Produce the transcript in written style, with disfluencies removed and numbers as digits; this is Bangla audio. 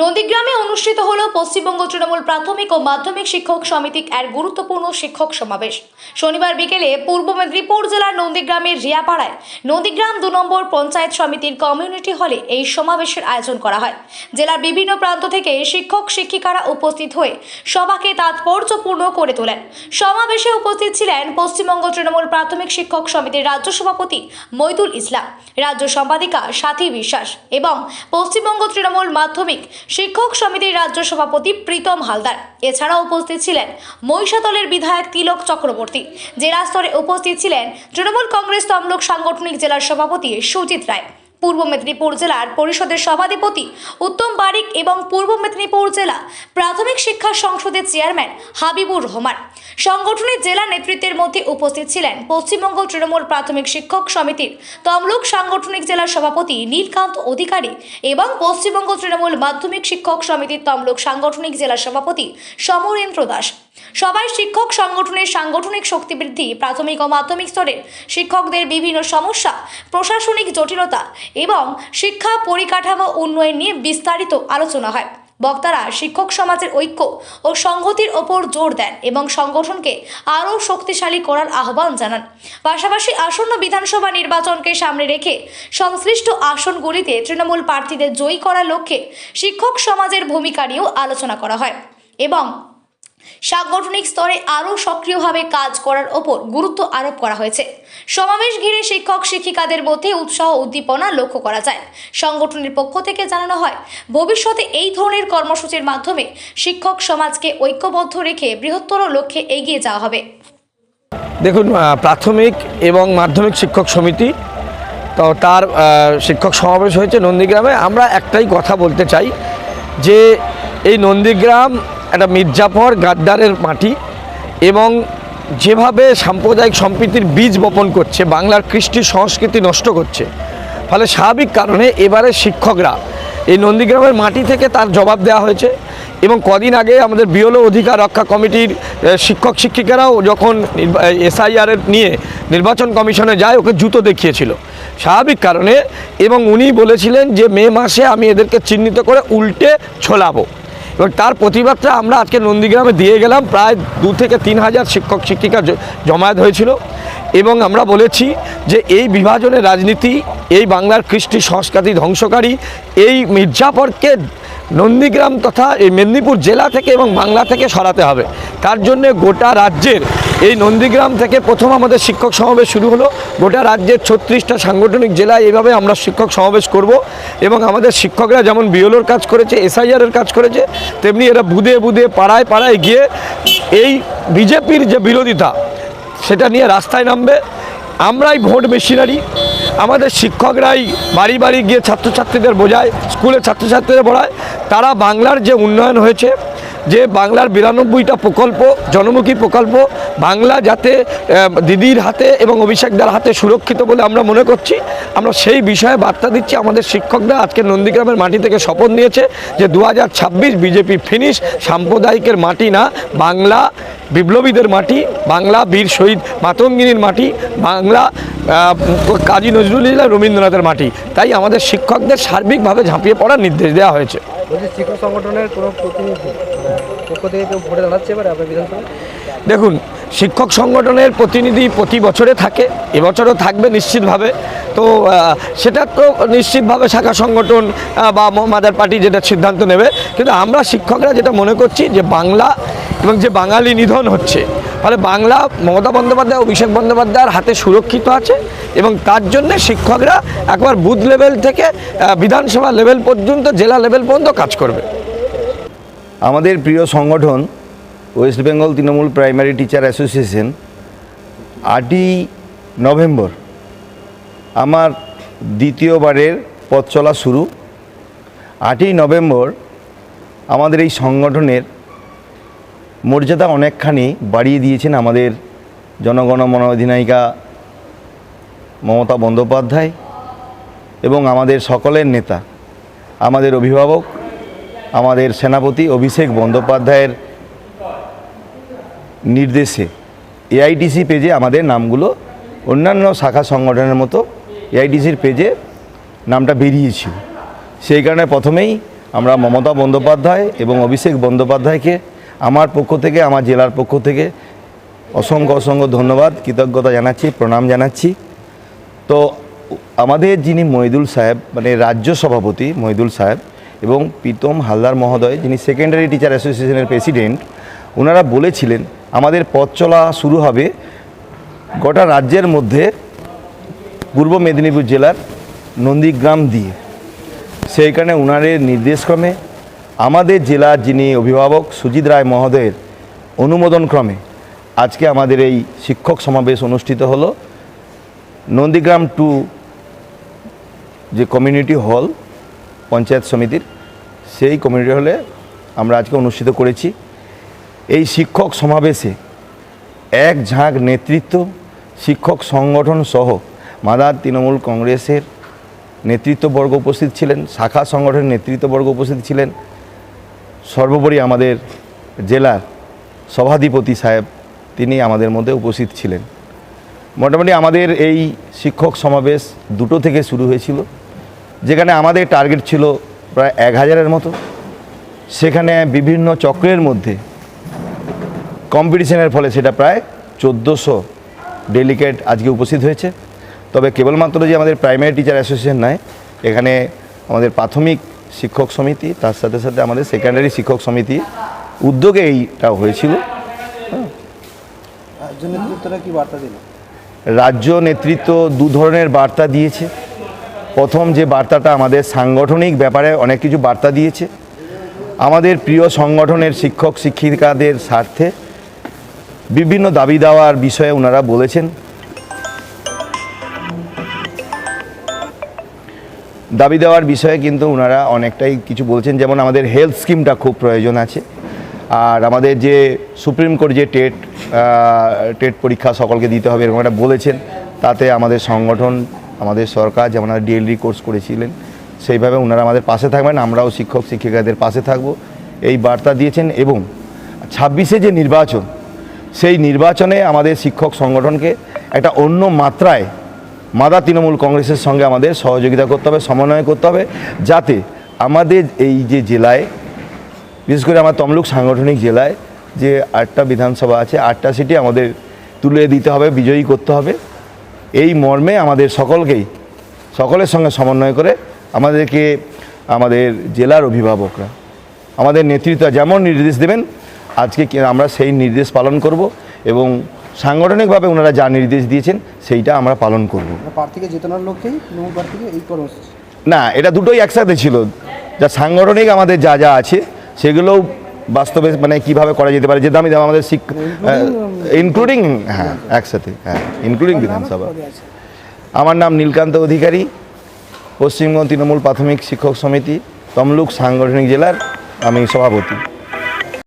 নন্দীগ্রামে অনুষ্ঠিত হলো পশ্চিমবঙ্গ তৃণমূল প্রাথমিক ও মাধ্যমিক শিক্ষক সমিতির এক গুরুত্বপূর্ণ শিক্ষক সমাবেশ। শনিবার বিকেলে পূর্ব মেদিনীপুর জেলার নন্দীগ্রামের রিয়াপাড়ায় নন্দীগ্রাম 2 নম্বর পঞ্চায়েত সমিতির কমিউনিটি হলে এই সমাবেশের আয়োজন করা হয়। জেলার বিভিন্ন প্রান্ত থেকে শিক্ষক শিক্ষিকারা উপস্থিত হয়ে সভাকে তাৎপর্যপূর্ণ করে তোলেন। সমাবেশে উপস্থিত ছিলেন পশ্চিমবঙ্গ তৃণমূল প্রাথমিক শিক্ষক সমিতির রাজ্য সভাপতি মইদুল ইসলাম, রাজ্য সম্পাদিকা সাথী বিশ্বাস এবং পশ্চিমবঙ্গ তৃণমূল মাধ্যমিক শিক্ষক সমিতির রাজ্য সভাপতি প্রীতম হালদার। এছাড়াও উপস্থিত ছিলেন মহিষাদলের বিধায়ক তিলক চক্রবর্তী। জেলা স্তরে উপস্থিত ছিলেন তৃণমূল কংগ্রেস তমলুক সাংগঠনিক জেলার সভাপতি সুজিত রায়, পূর্ব মেদিনীপুর জেলার পরিষদের সভাধিপতি উত্তম বারিক এবং পূর্ব মেদিনীপুর জেলা প্রাথমিক শিক্ষা সংসদের চেয়ারম্যান হাবিবুর রহমান। সংগঠনের জেলা নেতৃত্বের মধ্যে উপস্থিত ছিলেন পশ্চিমবঙ্গ তৃণমূল প্রাথমিক শিক্ষক সমিতির তমলুক সাংগঠনিক জেলার সভাপতি নীলকান্ত অধিকারী এবং পশ্চিমবঙ্গ তৃণমূল মাধ্যমিক শিক্ষক সমিতির তমলুক সাংগঠনিক জেলার সভাপতি সমরেন্দ্র দাস। সবাই শিক্ষক সংগঠনের সাংগঠনিক শক্তি বৃদ্ধি, প্রাথমিক ও মাধ্যমিক স্তরের শিক্ষকদের বিভিন্ন সমস্যা, প্রশাসনিক জটিলতা এবং শিক্ষা পরিকাঠামো উন্নয়ন নিয়ে বিস্তারিত আলোচনা হয়। বক্তারা শিক্ষক সমাজের ঐক্য ও সংহতির ওপর জোর দেন এবং সংগঠনকে আরও শক্তিশালী করার আহ্বান জানান। পাশাপাশি আসন্ন বিধানসভা নির্বাচনকে সামনে রেখে সংশ্লিষ্ট আসনগুলিতে তৃণমূল প্রার্থীদের জয়ী করার লক্ষ্যে শিক্ষক সমাজের ভূমিকা নিয়েও আলোচনা করা হয় এবং সাংগঠনিক স্তরে আরও সক্রিয়ভাবে কাজ করার ওপর গুরুত্ব আরোপ করা হয়েছে। সমাবেশ ঘিরে শিক্ষক শিক্ষিকাদের মধ্যে উৎসাহ উদ্দীপনা লক্ষ্য করা যায়। সংগঠনের পক্ষ থেকে জানানো হয়, ভবিষ্যতে এই ধরনের কর্মসূচির মাধ্যমে শিক্ষক সমাজকে ঐক্যবদ্ধ রেখে বৃহত্তর লক্ষ্যে এগিয়ে যাওয়া হবে। দেখুন, প্রাথমিক এবং মাধ্যমিক শিক্ষক সমিতি তো তার শিক্ষক সমাবেশ হয়েছে নন্দীগ্রামে। আমরা একটাই কথা বলতে চাই যে এই নন্দীগ্রাম একটা মির্জাফর গাদ্দারের মাটি এবং যেভাবে সাম্প্রদায়িক সম্প্রীতির বীজ বপন করছে, বাংলার কৃষ্টি সংস্কৃতি নষ্ট করছে, ফলে স্বাভাবিক কারণে এবারে শিক্ষকরা এই নন্দীগ্রামের মাটি থেকে তার জবাব দেওয়া হয়েছে। এবং কদিন আগে আমাদের বিএলও অধিকার রক্ষা কমিটির শিক্ষক শিক্ষিকারাও যখন SIR নিয়ে নির্বাচন কমিশনে যায়, ওকে জুতো দেখিয়েছিল স্বাভাবিক কারণে, এবং উনি বলেছিলেন যে মে মাসে আমি এদেরকে চিহ্নিত করে উল্টে ছোলাবো। এবং তার প্রতিবাদটা আমরা আজকে নন্দীগ্রামে দিয়ে গেলাম। প্রায় 2 থেকে 3 হাজার শিক্ষক শিক্ষিকা জমায়েত হয়েছিল এবং আমরা বলেছি যে এই বিভাজনের রাজনীতি, এই বাংলার কৃষ্টি সংস্কৃতি ধ্বংসকারী এই মির্জাফরকে নন্দীগ্রাম তথা এই মেদিনীপুর জেলা থেকে এবং বাংলা থেকে সরাতে হবে। তার জন্যে গোটা রাজ্যের এই নন্দীগ্রাম থেকে প্রথম আমাদের শিক্ষক সমাবেশ শুরু হলো। গোটা রাজ্যের 36টা সাংগঠনিক জেলায় এইভাবে আমরা শিক্ষক সমাবেশ করব এবং আমাদের শিক্ষকরা যেমন বিএলওর কাজ করেছে, SIR কাজ করেছে, তেমনি এরা বুধে বুধে পাড়ায় পাড়ায় গিয়ে এই বিজেপির যে বিরোধিতা সেটা নিয়ে রাস্তায় নামবে। আমরাই ভোট মেশিনারি, আমাদের শিক্ষকরাই বাড়ি বাড়ি গিয়ে ছাত্রছাত্রীদের বোঝায়, স্কুলে ছাত্রছাত্রীদের পড়ায়। তারা বাংলার যে উন্নয়ন হয়েছে, যে বাংলার 92টা প্রকল্প, জনমুখী প্রকল্প, বাংলা যাতে দিদির হাতে এবং অভিষেকদার হাতে সুরক্ষিত বলে আমরা মনে করছি, আমরা সেই বিষয়ে বার্তা দিচ্ছি। আমাদের শিক্ষকরা আজকে নন্দীগ্রামের মাটি থেকে শপথ নিয়েছে যে 2026 বিজেপি ফিনিশ, সাম্প্রদায়িকের মাটি না, বাংলা বিপ্লবীদের মাটি, বাংলা বীর শহীদ মাতঙ্গিনীর মাটি, বাংলা কাজী নজরুল ইসলাম রবীন্দ্রনাথের মাটি। তাই আমাদের শিক্ষকদের সার্বিকভাবে ঝাঁপিয়ে পড়ার নির্দেশ দেওয়া হয়েছে। শিক্ষক সংগঠনের কোনো প্রতিনিধি পক্ষ থেকে কেউ ভোটে দাঁড়াচ্ছে এবার আপনার বিধানসভায়? দেখুন, শিক্ষক সংগঠনের প্রতিনিধি প্রতি বছরে থাকে, এবছরও থাকবে নিশ্চিতভাবে। তো সেটা তো নিশ্চিতভাবে শাখা সংগঠন বা মাদার পার্টি যেটা সিদ্ধান্ত নেবে, কিন্তু আমরা শিক্ষকরা যেটা মনে করছি যে বাংলা এবং যে বাঙালি নিধন হচ্ছে, ফলে বাংলা মমতা বন্দ্যোপাধ্যায়, অভিষেক বন্দ্যোপাধ্যায়ের হাতে সুরক্ষিত আছে এবং তার জন্যে শিক্ষকরা একবার বুথ লেভেল থেকে বিধানসভা লেভেল পর্যন্ত, জেলা লেভেল পর্যন্ত কাজ করবে। আমাদের প্রিয় সংগঠন West Bengal Trinamool primary teacher association 8ই নভেম্বর আমার দ্বিতীয়বারের পথ চলা শুরু। 8ই নভেম্বর আমাদের এই সংগঠনের মর্যাদা অনেকখানি বাড়িয়ে দিয়েছেন আমাদের জনগণমন অধিনায়িকা মমতা বন্দ্যোপাধ্যায় এবং আমাদের সকলের নেতা, আমাদের অভিভাবক, আমাদের সেনাপতি অভিষেক বন্দ্যোপাধ্যায়ের নির্দেশে AITC পেজে আমাদের নামগুলো অন্যান্য শাখা সংগঠনের মতো AITCর পেজে নামটা বেরিয়েছিল। সেই কারণে প্রথমেই আমরা মমতা বন্দ্যোপাধ্যায় এবং অভিষেক বন্দ্যোপাধ্যায়কে আমার পক্ষ থেকে, আমার জেলার পক্ষ থেকে অসংখ্য অসংখ্য ধন্যবাদ, কৃতজ্ঞতা জানাচ্ছি, প্রণাম জানাচ্ছি। তো আমাদের যিনি মহিদুল সাহেব, মানে রাজ্য সভাপতি মহিদুল সাহেব, এবং প্রীতম হালদার মহোদয়, যিনি সেকেন্ডারি টিচার অ্যাসোসিয়েশনের প্রেসিডেন্ট, ওনারা বলেছিলেন আমাদের পথ চলা শুরু হবে গোটা রাজ্যের মধ্যে পূর্ব মেদিনীপুর জেলার নন্দীগ্রাম দিয়ে। সেইখানে ওনাদের নির্দেশক্রমে আমাদের জেলার যিনি অভিভাবক সুজিত রায় মহোদয়ের অনুমোদনক্রমে আজকে আমাদের এই শিক্ষক সমাবেশ অনুষ্ঠিত হলো নন্দীগ্রাম 2 যে কমিউনিটি হল পঞ্চায়েত সমিতির, সেই কমিউনিটি হলে আমরা আজকে অনুষ্ঠিত করেছি। এই শিক্ষক সমাবেশে এক ঝাঁক নেতৃত্ব, শিক্ষক সংগঠন সহ মাদার তৃণমূল কংগ্রেসের নেতৃত্ববর্গ উপস্থিত ছিলেন, শাখা সংগঠনের নেতৃত্ববর্গ উপস্থিত ছিলেন, সর্বোপরি আমাদের জেলার সভাধিপতি সাহেব তিনি আমাদের মধ্যে উপস্থিত ছিলেন। মোটামুটি আমাদের এই শিক্ষক সমাবেশ 2টো থেকে শুরু হয়েছিল, যেখানে আমাদের টার্গেট ছিল প্রায় 1000-এর মতো। সেখানে বিভিন্ন চক্রের মধ্যে কম্পিটিশনের ফলে সেটা প্রায় 1400 ডেলিগেট আজকে উপস্থিত হয়েছে। তবে কেবলমাত্র যে আমাদের প্রাইমারি টিচার অ্যাসোসিয়েশন নয়, এখানে আমাদের প্রাথমিক শিক্ষক সমিতি, তার সাথে সাথে আমাদের সেকেন্ডারি শিক্ষক সমিতি উদ্যোগে এইটা হয়েছিল। রাজ্য নেতৃত্বরা কি বার্তা দিল? রাজ্য নেতৃত্ব 2 ধরনের বার্তা দিয়েছে। প্রথম যে বার্তাটা আমাদের সাংগঠনিক ব্যাপারে অনেক কিছু বার্তা দিয়েছে, আমাদের প্রিয় সংগঠনের শিক্ষক শিক্ষিকাদের স্বার্থে বিভিন্ন দাবি দেওয়ার বিষয়ে ওনারা বলেছেন। দাবি দেওয়ার বিষয়ে কিন্তু ওনারা অনেকটাই কিছু বলছেন, যেমন আমাদের হেলথ স্কিমটা খুব প্রয়োজন আছে, আর আমাদের যে সুপ্রিম কোর্ট যে টেট পরীক্ষা সকলকে দিতে হবে এরকম একটা বলেছেন, তাতে আমাদের সংগঠন, আমাদের সরকার যেমন ডিএলডি কোর্স করেছিলেন সেইভাবে ওনারা আমাদের পাশে থাকবেন, আমরাও শিক্ষক শিক্ষিকাদের পাশে থাকব, এই বার্তা দিয়েছেন। এবং 26-এ যে নির্বাচন, সেই নির্বাচনে আমাদের শিক্ষক সংগঠনকে একটা অন্য মাত্রায় মাদার তৃণমূল কংগ্রেসের সঙ্গে আমাদের সহযোগিতা করতে হবে, সমন্বয় করতে হবে, যাতে আমাদের এই যে জেলায়, বিশেষ করে আমার তমলুক সাংগঠনিক জেলায় যে 8টা বিধানসভা আছে, 8টা সিটি আমাদের তুলে দিতে হবে, বিজয়ী করতে হবে। এই মর্মে আমাদের সকলের সঙ্গে সমন্বয় করে আমাদেরকে আমাদের জেলার অভিভাবকরা, আমাদের নেতৃত্ব যেমন নির্দেশ দেবেন আজকে আমরা সেই নির্দেশ পালন করব, এবং সাংগঠনিকভাবে ওনারা যা নির্দেশ দিয়েছেন সেইটা আমরা পালন করব। প্রার্থীকে জেতানোর লক্ষ্যেই তৃণমূল প্রার্থীকে এই কর্মসূচি? না, এটা দুটোই একসাথে ছিল। যা সাংগঠনিক আমাদের যা যা আছে সেগুলোও বাস্তবে মানে কীভাবে করা যেতে পারে, যে দামি দাম আমাদের ইনক্লুডিং, হ্যাঁ একসাথে, হ্যাঁ ইনক্লুডিং বিধানসভা। আমার নাম নীলকান্ত অধিকারী, পশ্চিমবঙ্গ তৃণমূল প্রাথমিক শিক্ষক সমিতি তমলুক সাংগঠনিক জেলার আমি সভাপতি।